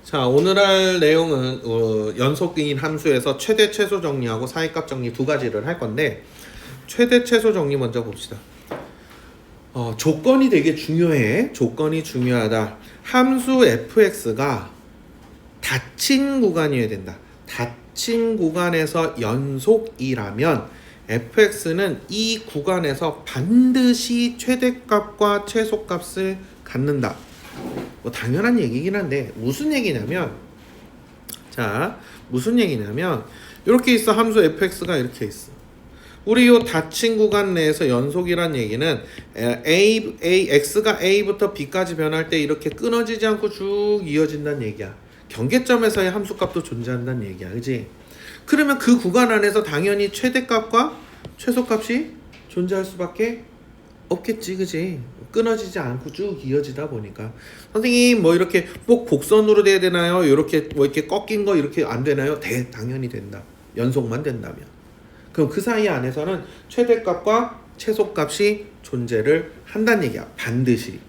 자, 오늘 할 내용은 연속인 함수에서 최대 최소 정리하고 사이값 정리 두 가지를 할 건데, 최대 최소 정리 먼저 봅시다. 조건이 되게 중요해. 조건이 중요하다. 함수 fx가 닫힌 구간이어야 된다. 닫힌 구간에서 연속이라면 fx는 이 구간에서 반드시 최대값과 최소값을 갖는다. 뭐 당연한 얘기긴 한데 무슨 얘기냐면, 이렇게 있어. 함수 fx가 이렇게 있어. 우리 요 닫힌 구간 내에서 연속이란 얘기는 x가 a부터 b까지 변할 때 이렇게 끊어지지 않고 쭉 이어진다는 얘기야. 경계점에서의 함수값도 존재한다는 얘기야. 그지? 그러면 그 구간 안에서 당연히 최대값과 최소값이 존재할 수밖에 없겠지. 그지? 끊어지지 않고 쭉 이어지다 보니까. 선생님 뭐 이렇게 꼭 곡선으로 돼야 되나요? 이렇게 뭐 이렇게 꺾인 거 이렇게 안 되나요? 당연히 된다. 연속만 된다면. 그럼 그 사이 안에서는 최대값과 최소값이 존재를 한다는 얘기야. 반드시.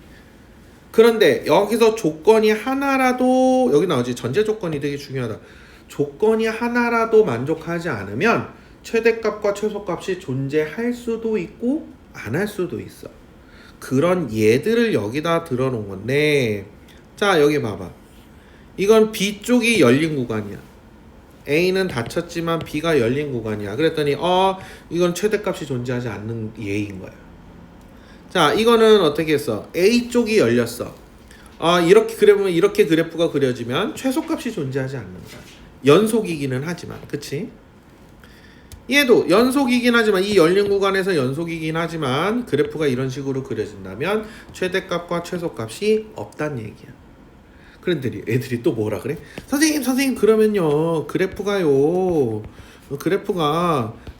그런데 여기서 조건이 하나라도, 여기 나오지, 전제 조건이 되게 중요하다. 조건이 하나라도 만족하지 않으면 최대값과 최소값이 존재할 수도 있고 안 할 수도 있어. 그런 예들을 여기다 들어놓은 건데, 자 여기 봐봐. 이건 B쪽이 열린 구간이야. A는 닫혔지만 B가 열린 구간이야. 그랬더니 이건 최대값이 존재하지 않는 예인 거야. 자, 이거는 어떻게 했어? A쪽이 열렸어. 이렇게 그려보면, 이렇게 그래프가 그려지면 최소값이 존재하지 않는 거야. 연속이기는 하지만, 그치? 얘도 연속이긴 하지만, 이 열린 구간에서 연속이긴 하지만 그래프가 이런 식으로 그려진다면 최대값과 최소값이 없단 얘기야. 그런데 애들이 또 뭐라 그래? 선생님 그러면요 그래프가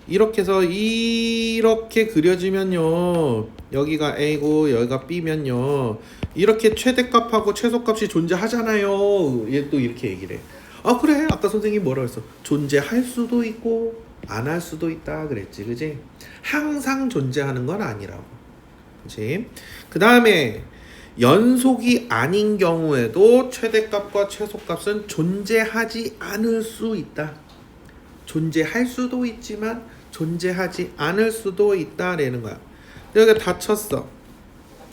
이렇게 해서 이렇게 그려지면요, 여기가 A고 여기가 B면요, 이렇게 최대값하고 최소값이 존재하잖아요. 얘 또 이렇게 얘기를 해. 그래, 아까 선생님 뭐라 했어? 존재할 수도 있고 안 할 수도 있다 그랬지. 그지? 항상 존재하는 건 아니라고. 그지? 그 다음에 연속이 아닌 경우에도 최대값과 최소값은 존재하지 않을 수 있다. 존재할 수도 있지만 존재하지 않을 수도 있다라는 거야. 여기가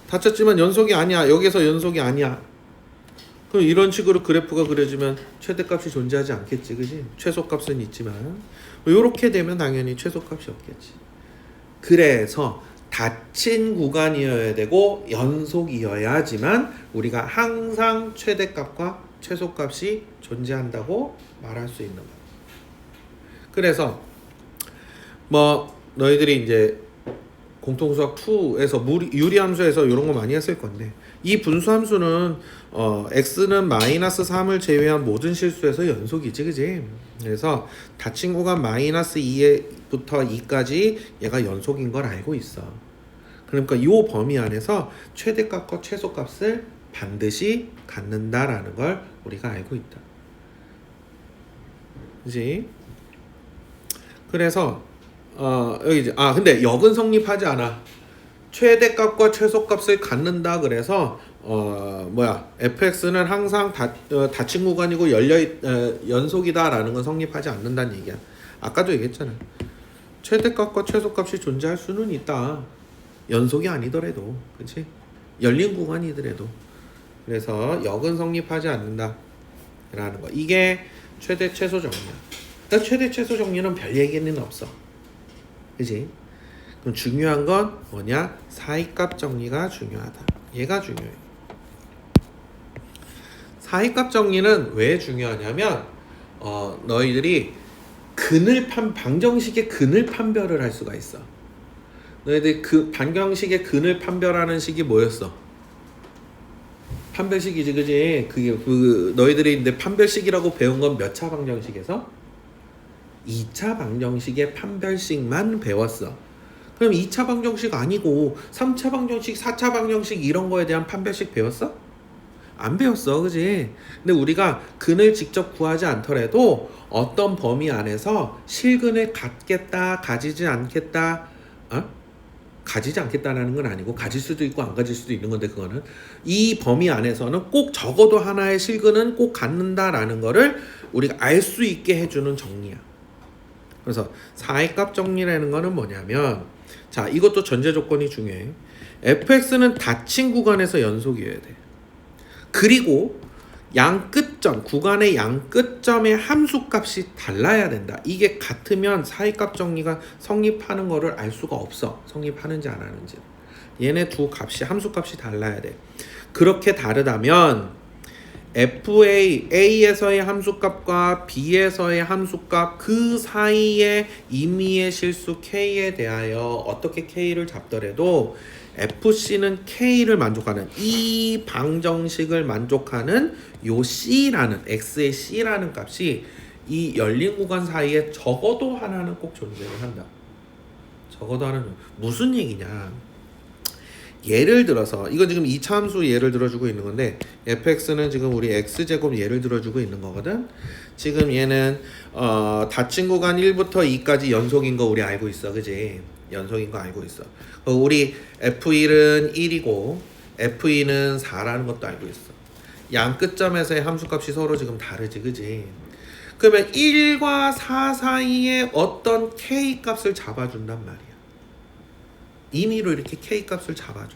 닫혔지만 연속이 아니야. 여기서 연속이 아니야. 그럼 이런 식으로 그래프가 그려지면 최대값이 존재하지 않겠지. 그지? 최소값은 있지만 이렇게 되면 당연히 최소값이 없겠지. 그래서 닫힌 구간이어야 되고 연속이어야 하지만 우리가 항상 최대값과 최소값이 존재한다고 말할 수 있는 거야. 그래서 뭐 너희들이 이제 공통수학 2에서 유리함수에서 이런 거 많이 했을 건데, 이 분수함수는 x는 -3을 제외한 모든 실수에서 연속이지. 그지? 그래서 닫힌 구간 -2부터 2까지 얘가 연속인 걸 알고 있어. 그러니까 이 범위 안에서 최대값과 최소값을 반드시 갖는다라는 걸 우리가 알고 있다. 그지? 그래서 여기 이제 근데 역은 성립하지 않아. 최대값과 최소값을 갖는다. 그래서 fx는 항상 닫힌 구간이고 연속이다라는 건 성립하지 않는다는 얘기야. 아까도 얘기했잖아. 최대값과 최소값이 존재할 수는 있다. 연속이 아니더라도, 그렇지? 열린 구간이더라도. 그래서 역은 성립하지 않는다 라는 거. 이게 최대 최소 정리야. 그러니까 최대 최소 정리는 별 얘기는 없어. 그치? 그럼 중요한 건 뭐냐? 사이값 정리가 중요하다. 얘가 중요해. 사이값 정리는 왜 중요하냐면 너희들이 방정식의 근을 판별을 할 수가 있어. 너희들 그 방정식의 근을 판별하는 식이 뭐였어? 판별식이지. 그지? 그게 너희들이 근데 판별식이라고 배운 건 몇 차 방정식에서? 2차 방정식의 판별식만 배웠어. 그럼 2차 방정식 아니고 3차 방정식, 4차 방정식 이런 거에 대한 판별식 배웠어? 안 배웠어. 그지? 근데 우리가 근을 직접 구하지 않더라도 어떤 범위 안에서 실근을 갖겠다, 가지지 않겠다, 가지지 않겠다라는 건 아니고 가질 수도 있고 안 가질 수도 있는 건데 그거는 이 범위 안에서는 꼭 적어도 하나의 실근은 꼭 갖는다라는 거를 우리가 알 수 있게 해주는 정리야. 그래서 사이값 정리라는 거는 뭐냐면 자 이것도 전제 조건이 중요해. fx는 닫힌 구간에서 연속이어야 돼. 그리고 양 끝점 구간의 양 끝점의 함수값이 달라야 된다. 이게 같으면 사이값 정리가 성립하는 거를 알 수가 없어. 성립하는지 안 하는지. 얘네 두 값이 함수값이 달라야 돼. 그렇게 다르다면 A에서의 함수값과 B에서의 함수값 그 사이의 임의의 실수 K에 대하여 어떻게 K를 잡더라도 FC는 K를 만족하는 이 방정식을 만족하는 요 C라는 X의 C라는 값이 이 열린 구간 사이에 적어도 하나는 꼭 존재를 한다. 적어도 하나는 무슨 얘기냐? 예를 들어서 이건 지금 2차 함수 예를 들어주고 있는 건데 fx는 지금 우리 x제곱 예를 들어주고 있는 거거든. 지금 얘는 닫힌 구간 1부터 2까지 연속인 거 우리 알고 있어, 그지? 연속인 거 알고 있어. 우리 f1은 1이고 f2는 4라는 것도 알고 있어. 양 끝점에서의 함수값이 서로 지금 다르지, 그지? 그러면 1과 4 사이에 어떤 k 값을 잡아준단 말이야. 임의로 이렇게 k 값을 잡아줘.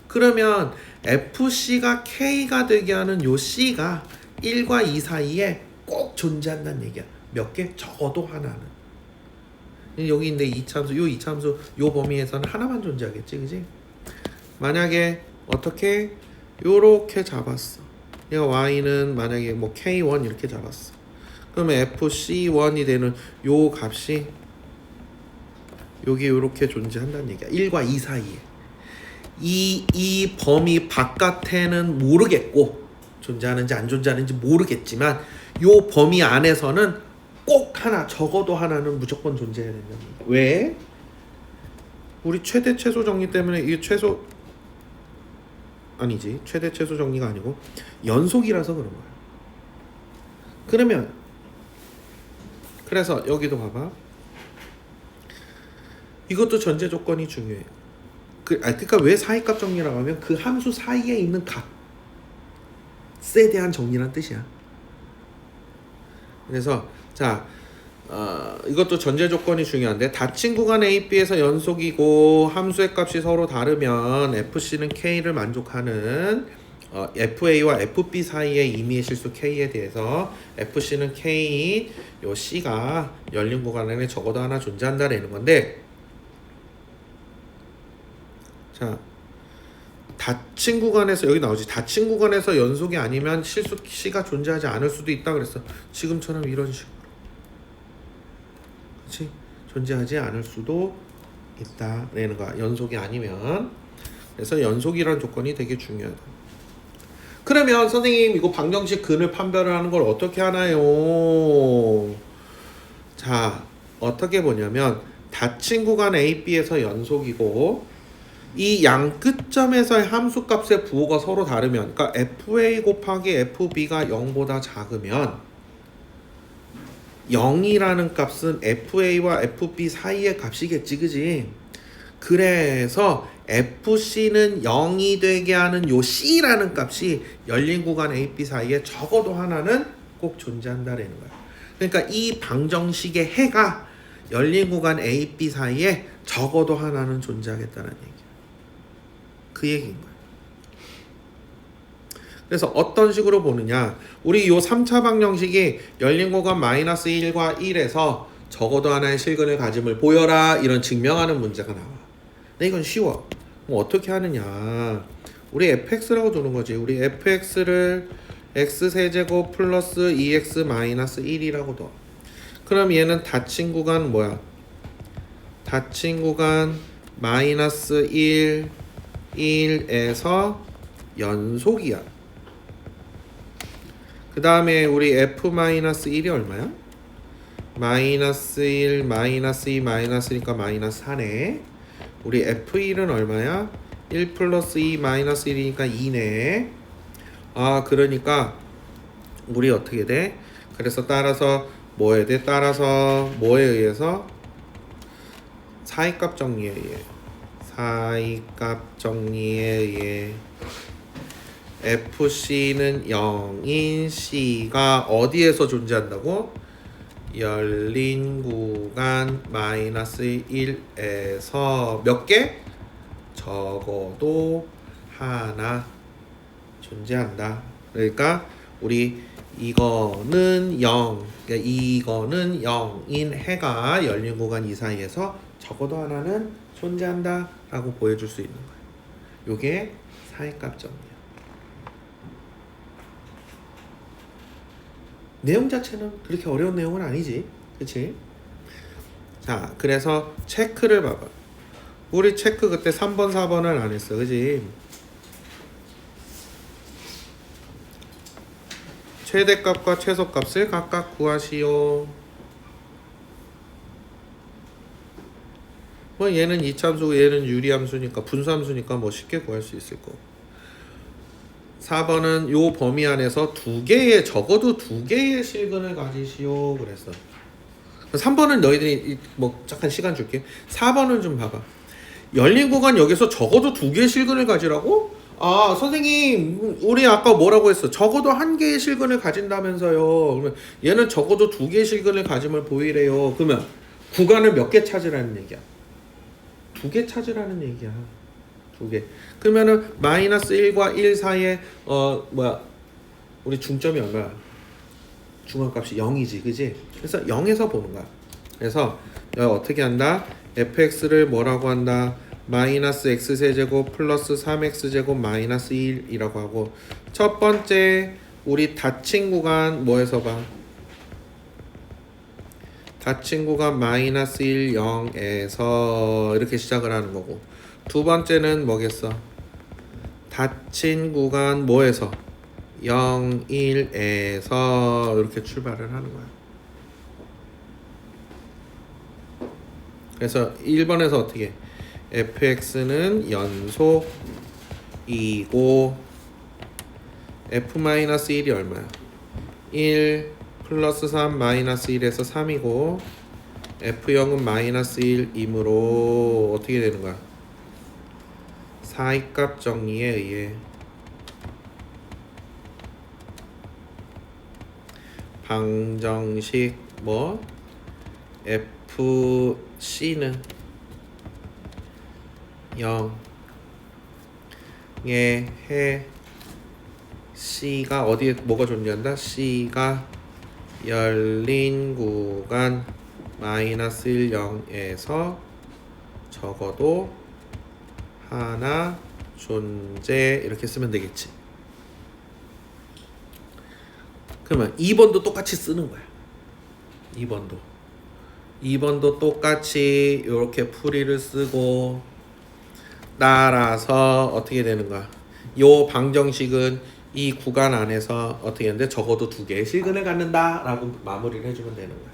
그러면 fc가 k가 되게 하는 요 c가 1과 2 사이에 꼭 존재한다는 얘기야. 몇 개? 적어도 하나는. 여기 있는데 2차함수, 요 2차함수 요 범위에서는 하나만 존재하겠지, 그지? 만약에 어떻게 요렇게 잡았어. 얘가 y는 만약에 뭐 k1 이렇게 잡았어. 그러면 fc1이 되는 요 값이 여기 이렇게 존재한다는 얘기야. 1과 2 사이에. 이 범위 바깥에는 모르겠고 존재하는지 안 존재하는지 모르겠지만 요 범위 안에서는 꼭 하나 적어도 하나는 무조건 존재해야 된다는 얘기야. 왜? 우리 최대 최소 정리 때문에 이 최소 아니지. 최대 최소 정리가 아니고 연속이라서 그런 거야. 그러면 그래서 여기도 봐봐. 이것도 전제 조건이 중요해. 그러니까 왜 사이값 정리라고 하면 그 함수 사이에 있는 값에 대한 정리란 뜻이야. 그래서 자 이것도 전제 조건이 중요한데 닫힌 구간 A, B에서 연속이고 함수의 값이 서로 다르면 FC는 K를 만족하는 FA와 FB 사이의 임의의 실수 K에 대해서 FC는 K, 요 C가 열린 구간 안에 적어도 하나 존재한다라는 건데 자, 닫힌 구간에서 여기 나오지. 닫힌 구간에서 연속이 아니면 실수 C가 존재하지 않을 수도 있다 그랬어. 지금처럼 이런 식으로. 그렇지? 존재하지 않을 수도 있다라는 거야. 연속이 아니면. 그래서 연속이라는 조건이 되게 중요하다. 그러면 선생님 이거 방정식 근을 판별을 하는 걸 어떻게 하나요? 자, 어떻게 보냐면 닫힌 구간 A, B에서 연속이고 이 양 끝점에서의 함수값의 부호가 서로 다르면 그러니까 FA 곱하기 FB가 0보다 작으면 0이라는 값은 FA와 FB 사이의 값이겠지, 그지? 그래서 FC는 0이 되게 하는 요 C라는 값이 열린 구간 AB 사이에 적어도 하나는 꼭 존재한다라는 거야. 그러니까 이 방정식의 해가 열린 구간 AB 사이에 적어도 하나는 존재하겠다는 얘기야. 그 얘기인 거야. 그래서 어떤 식으로 보느냐, 우리 요 3차 방정식이 열린 구간 마이너스 1과 1에서 적어도 하나의 실근을 가짐을 보여라 이런 증명하는 문제가 나와. 근데 이건 쉬워. 뭐 어떻게 하느냐, 우리 fx라고 두는 거지. 우리 fx를 x세제곱 플러스 2x 마이너스 1이라고 둬. 그럼 얘는 닫힌 구간 뭐야? 닫힌 구간 마이너스 1에서 연속이야. 그 다음에 우리 f-1이 얼마야? 마이너스 1, 마이너스 2, 마이너스니까 마이너스 4네. 우리 f1은 얼마야? 1 플러스 2 마이너스 1이니까 2네. 아, 그러니까 우리 어떻게 돼? 그래서 따라서 뭐 해야 돼? 따라서 뭐에 의해서? 사이값 정리에 의해. 사이값 정리에 의해 FC는 0인 C가 어디에서 존재한다고? 열린 구간 마이너스 1에서 몇 개? 적어도 하나 존재한다. 그러니까 우리 이거는 0, 그러니까 이거는 0인 해가 열린 구간 이 사이에서 적어도 하나는 존재한다 라고 보여줄 수 있는 거예요. 요게 사이값 정리야. 내용 자체는 그렇게 어려운 내용은 아니지, 그치? 자, 그래서 체크를 봐봐. 우리 체크 그때 3번 4번을 안 했어, 그치? 최대값과 최소값을 각각 구하시오. 뭐 얘는 이차함수고 얘는 유리함수니까 분수함수니까 뭐 쉽게 구할 수 있을 거고. 4번은 요 범위 안에서 적어도 두 개의 실근을 가지시오 그랬어. 3번은 너희들이 뭐 잠깐 시간 줄게. 4번은 좀 봐봐. 열린 구간 여기서 적어도 두 개의 실근을 가지라고? 아, 선생님, 우리 아까 뭐라고 했어? 적어도 한 개의 실근을 가진다면서요. 그러면 얘는 적어도 두 개의 실근을 가짐을 보이래요. 그러면 구간을 몇 개 찾으라는 얘기야? 두 개 찾으라는 얘기야. 두 개. 그러면은 마이너스 1과 1 사이에 우리 중점이 얼마야? 중앙값이 0이지, 그지? 그래서 0에서 보는 거야. 그래서 여기 어떻게 한다? fx를 뭐라고 한다? 마이너스 x세제곱 플러스 3x제곱 마이너스 1이라고 하고, 첫 번째 우리 닫힌 구간 뭐에서 봐? 닫힌 구간 마이너스 1, 0에서 이렇게 시작을 하는 거고, 두 번째는 뭐겠어? 닫힌 구간 뭐에서? 0, 1에서 이렇게 출발을 하는 거야. 그래서 1번에서 어떻게? fx는 연속이고 f-1이 얼마야? 1 플러스 3 마이너스 1에서 3이고 f0은 마이너스 1이므로 어떻게 되는 거야? 사이값 정리에 의해 방정식 뭐 FC는 0의 해 C가 어디에 뭐가 존재한다? C가 열린 구간 마이너스 1, 0에서 적어도 하나 존재 이렇게 쓰면 되겠지. 그러면 2번도 똑같이 쓰는 거야. 2번도 똑같이 이렇게 풀이를 쓰고 따라서 어떻게 되는 거야? 요 방정식은 이 구간 안에서 어떻게 하는데 적어도 두 개의 실근을 갖는다 라고 마무리를 해주면 되는 거야.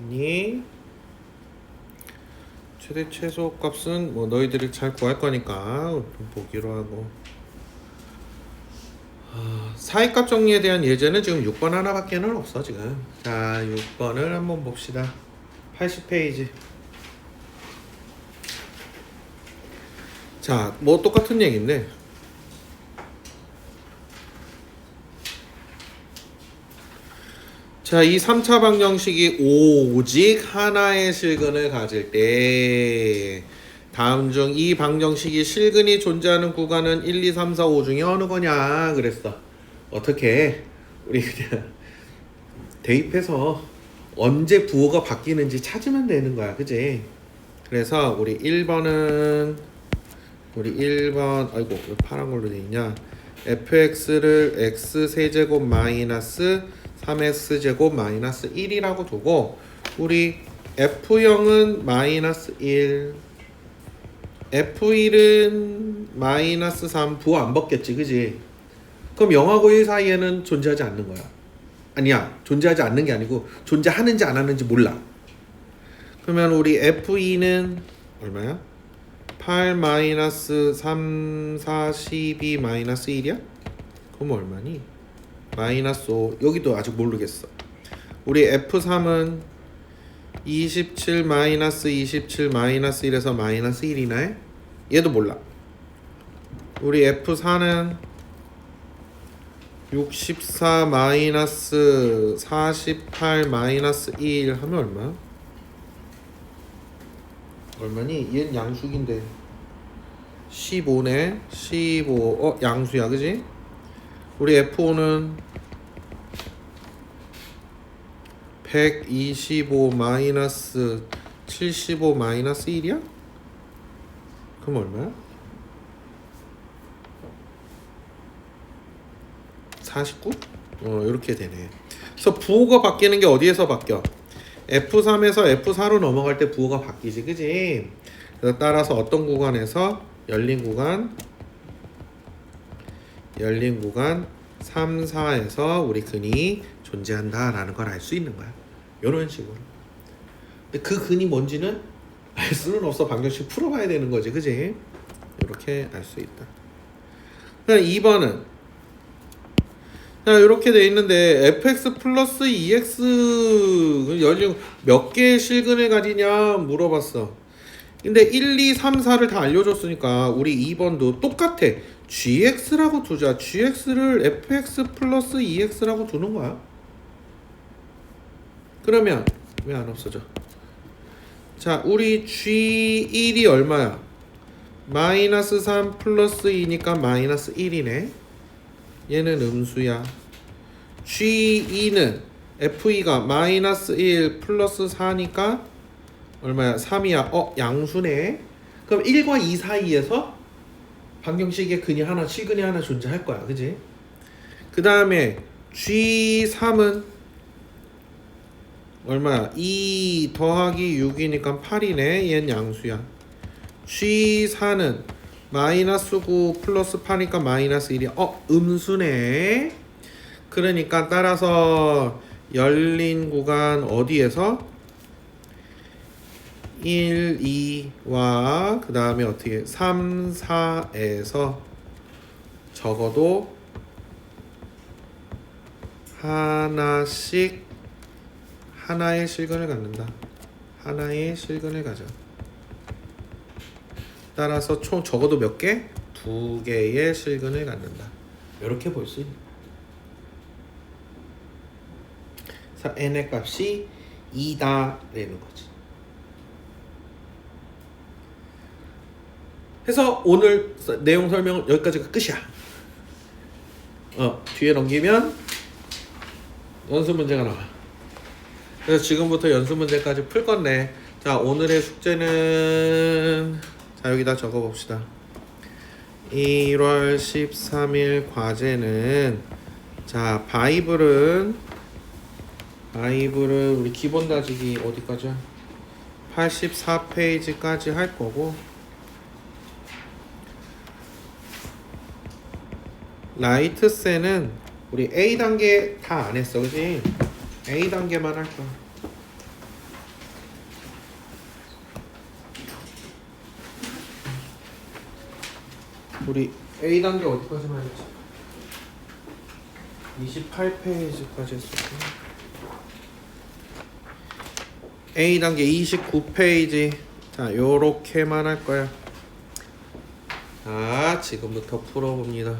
됐니? 최대 최소 값은 뭐 너희들이 잘 구할 거니까 좀 보기로 하고. 사이값 정리에 대한 예제는 지금 6번 하나밖에는 없어 지금. 자, 6번을 한번 봅시다. 80페이지. 자, 뭐 똑같은 얘기인데 자, 이 3차 방정식이 오직 하나의 실근을 가질 때 다음 중 이 방정식이 실근이 존재하는 구간은 1, 2, 3, 4, 5 중에 어느 거냐 그랬어. 어떻게 우리 그냥 대입해서 언제 부호가 바뀌는지 찾으면 되는 거야. 그지? 그래서 우리 1번 아이고 왜 파란 걸로 돼 있냐? fx를 x세제곱 마이너스 3x제곱 마이너스 1이라고 두고 우리 f0은 마이너스 1 f1은 마이너스 3 부호 안 벗겼지 그지? 그럼 0하고 1 사이에는 존재하지 않는 거야. 아니야, 존재하지 않는 게 아니고 존재하는지 안 하는지 몰라. 그러면 우리 f2는 얼마야? 8 마이너스 3 4 12 마이너스 1이야? 그럼 얼마니? 마이너스 5. 여기도 아직 모르겠어. 우리 F3은 27 마이너스 27 마이너스 1에서 마이너스 1이네. 얘도 몰라. 우리 F4는 64 마이너스 48 마이너스 1 하면 얼마야? 얼마니? 얘는 양수인데 15네. 15. 양수야 그지? 우리 F5는 125 마이너스 75 마이너스 1이야? 그럼 얼마야? 49? 이렇게 되네. 그래서 부호가 바뀌는 게 어디에서 바뀌어? F3에서 F4로 넘어갈 때 부호가 바뀌지 그지? 그래서 따라서 어떤 구간에서 열린 구간 3, 4에서 우리 근이 존재한다라는 걸 알 수 있는 거야. 이런 식으로. 근데 그 근이 뭔지는 알 수는 없어. 방정식 풀어봐야 되는 거지, 그지? 이렇게 알 수 있다. 그럼 2번은 자, 이렇게 돼 있는데 fx 플러스 2x 열린 몇 개의 실근을 가지냐 물어봤어. 근데 1, 2, 3, 4를 다 알려줬으니까 우리 2번도 똑같아. gx라고 두자. gx를 fx 플러스 2x라고 두는 거야. 그러면 왜 안 없어져? 자, 우리 g1이 얼마야? 마이너스 3 플러스 2니까 마이너스 1이네. 얘는 음수야. g2는 f2가 마이너스 1 플러스 4니까 얼마야? 3이야. 양수네. 그럼 1과 2 사이에서 방정식의 근이 하나, 실근이 하나 존재할 거야. 그지? 그 다음에 G3은 얼마야? 2 더하기 6이니까 8이네. 얘는 양수야. G4는 마이너스 9 플러스 8이니까 마이너스 1이야. 음수네. 그러니까 따라서 열린 구간 어디에서? 1, 2와 그 다음에 어떻게 3, 4에서 적어도 하나씩 하나의 실근을 갖는다. 하나의 실근을 가져. 따라서 총 적어도 몇 개? 2개의 실근을 갖는다. 이렇게 볼 수 있는. 그래서 n의 값이 2다라는 거지. 해서 오늘 내용 설명은 여기까지가 끝이야. 뒤에 넘기면 연습 문제가 나와. 그래서 지금부터 연습 문제까지 풀 건데, 자, 오늘의 숙제는 자, 여기다 적어 봅시다. 1월 13일 과제는 자, 바이블은 우리 기본 다지기 어디까지야? 84페이지까지 할 거고, 라이트세는 우리 A 단계 다 안 했어, 그지? A 단계만 할 거야. 우리 A 단계 어디까지만 했지? 28페이지까지 했었구나. A 단계 29페이지. 자, 요렇게만 할 거야. 자, 지금부터 풀어봅니다.